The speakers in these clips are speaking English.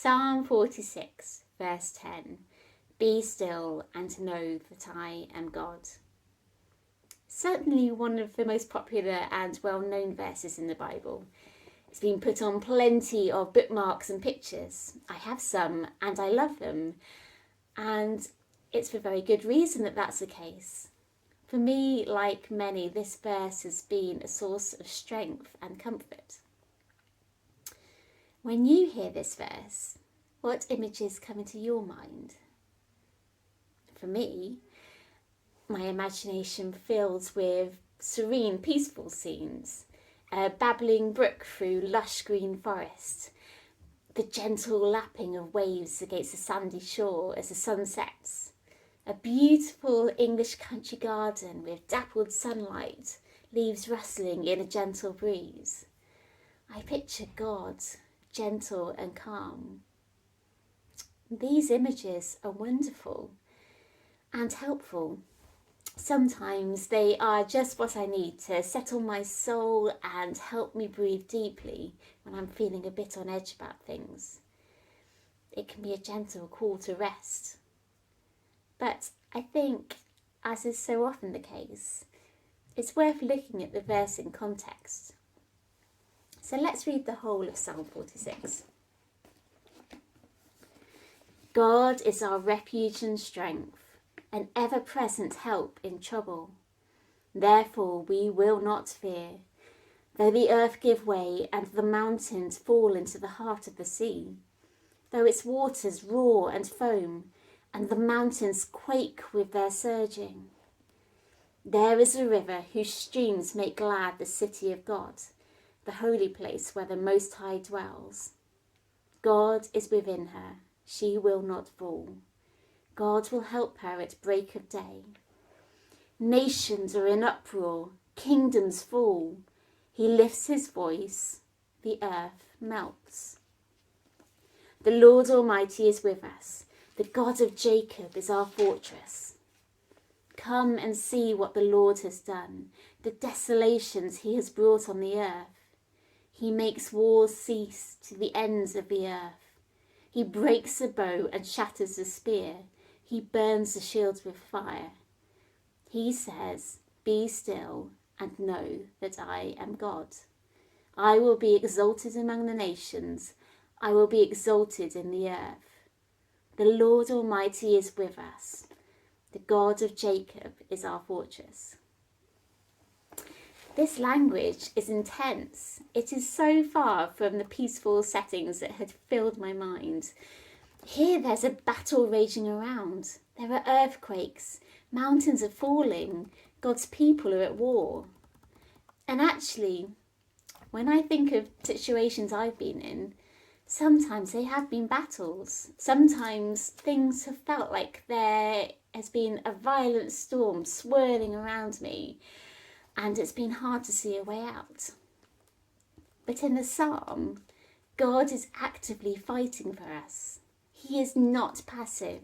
Psalm 46, verse 10. Be still and know that I am God. Certainly one of the most popular and well-known verses in the Bible. It's been put on plenty of bookmarks and pictures. I have some and I love them. And it's for very good reason that that's the case. For me, like many, this verse has been a source of strength and comfort. When you hear this verse, what images come into your mind? For me, my imagination fills with serene, peaceful scenes, a babbling brook through lush green forest, the gentle lapping of waves against the sandy shore as the sun sets, a beautiful English country garden with dappled sunlight, leaves rustling in a gentle breeze. I picture God, gentle and calm. These images are wonderful and helpful. Sometimes they are just what I need to settle my soul and help me breathe deeply when I'm feeling a bit on edge about things. It can be a gentle call to rest. But I think, as is so often the case, it's worth looking at the verse in context. So let's read the whole of Psalm 46. God is our refuge and strength, an ever-present help in trouble. Therefore we will not fear, though the earth give way and the mountains fall into the heart of the sea, though its waters roar and foam, and the mountains quake with their surging. There is a river whose streams make glad the city of God, the holy place where the Most High dwells. God is within her, she will not fall. God will help her at break of day. Nations are in uproar, kingdoms fall. He lifts his voice, the earth melts. The Lord Almighty is with us. The God of Jacob is our fortress. Come and see what the Lord has done, the desolations he has brought on the earth. He makes wars cease to the ends of the earth. He breaks the bow and shatters the spear. He burns the shields with fire. He says, be still and know that I am God. I will be exalted among the nations. I will be exalted in the earth. The Lord Almighty is with us. The God of Jacob is our fortress. This language is intense. It is so far from the peaceful settings that had filled my mind. Here there's a battle raging around. There are earthquakes. Mountains are falling. God's people are at war. And actually, when I think of situations I've been in, sometimes they have been battles. Sometimes things have felt like there has been a violent storm swirling around me, and it's been hard to see a way out. But in the psalm, God is actively fighting for us. He is not passive.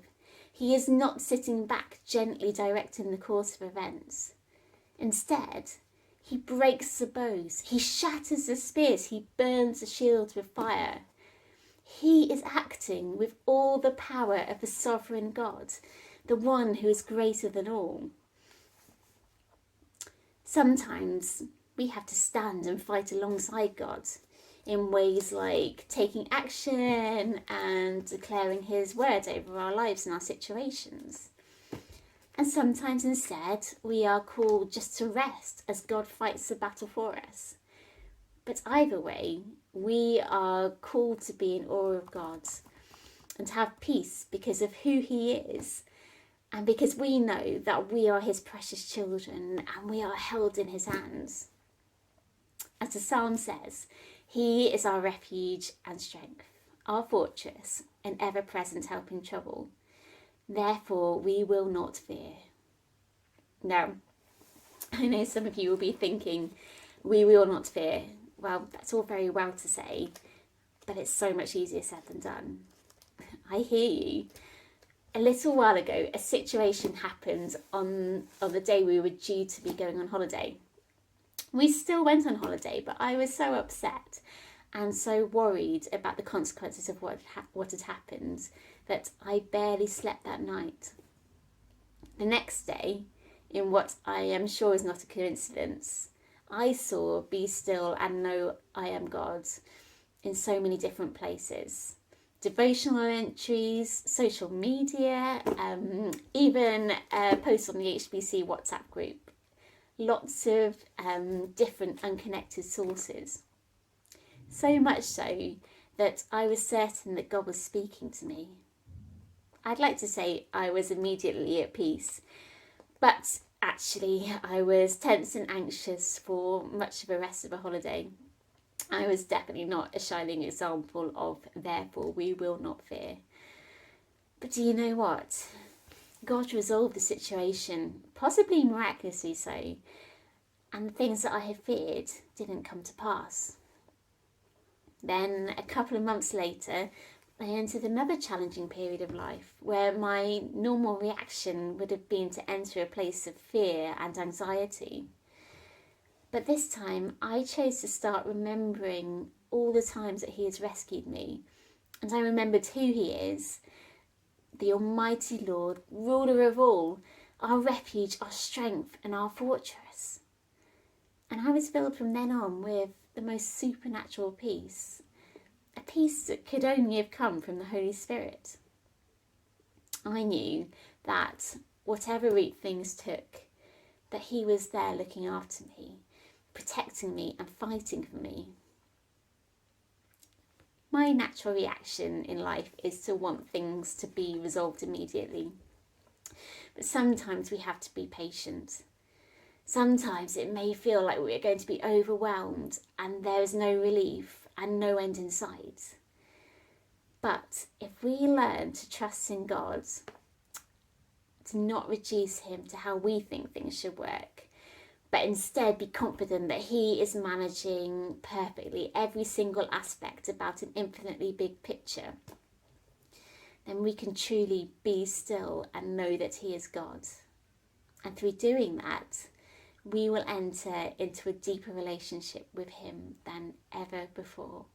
He is not sitting back gently directing the course of events. Instead, he breaks the bows, he shatters the spears, he burns the shields with fire. He is acting with all the power of the sovereign God, the one who is greater than all. Sometimes we have to stand and fight alongside God in ways like taking action and declaring his word over our lives and our situations. And sometimes instead we are called just to rest as God fights the battle for us. But either way, we are called to be in awe of God and to have peace because of who he is, and because we know that we are his precious children and we are held in his hands. As the psalm says, he is our refuge and strength, our fortress, an ever-present help in trouble. Therefore, we will not fear. Now, I know some of you will be thinking, we will not fear. Well, that's all very well to say, but it's so much easier said than done. I hear you. A little while ago, a situation happened on the day we were due to be going on holiday. We still went on holiday, but I was so upset and so worried about the consequences of what had happened that I barely slept that night. The next day, in what I am sure is not a coincidence, I saw "Be still and know I am God" in so many different places. Devotional entries, social media, even posts on the HBC WhatsApp group. Lots of different unconnected sources. So much so that I was certain that God was speaking to me. I'd like to say I was immediately at peace, but actually I was tense and anxious for much of the rest of the holiday. I was definitely not a shining example of "therefore we will not fear." But do you know what? God resolved the situation, possibly miraculously so, and the things that I had feared didn't come to pass. Then, a couple of months later, I entered another challenging period of life where my normal reaction would have been to enter a place of fear and anxiety. But this time, I chose to start remembering all the times that He has rescued me. And I remembered who He is: the Almighty Lord, ruler of all, our refuge, our strength, and our fortress. And I was filled from then on with the most supernatural peace, a peace that could only have come from the Holy Spirit. I knew that whatever route things took, that He was there looking after me, protecting me and fighting for me. My natural reaction in life is to want things to be resolved immediately. But sometimes we have to be patient. Sometimes it may feel like we're going to be overwhelmed and there is no relief and no end in sight. But if we learn to trust in God, to not reduce Him to how we think things should work, but instead be confident that He is managing perfectly every single aspect about an infinitely big picture, then we can truly be still and know that He is God. And through doing that, we will enter into a deeper relationship with Him than ever before.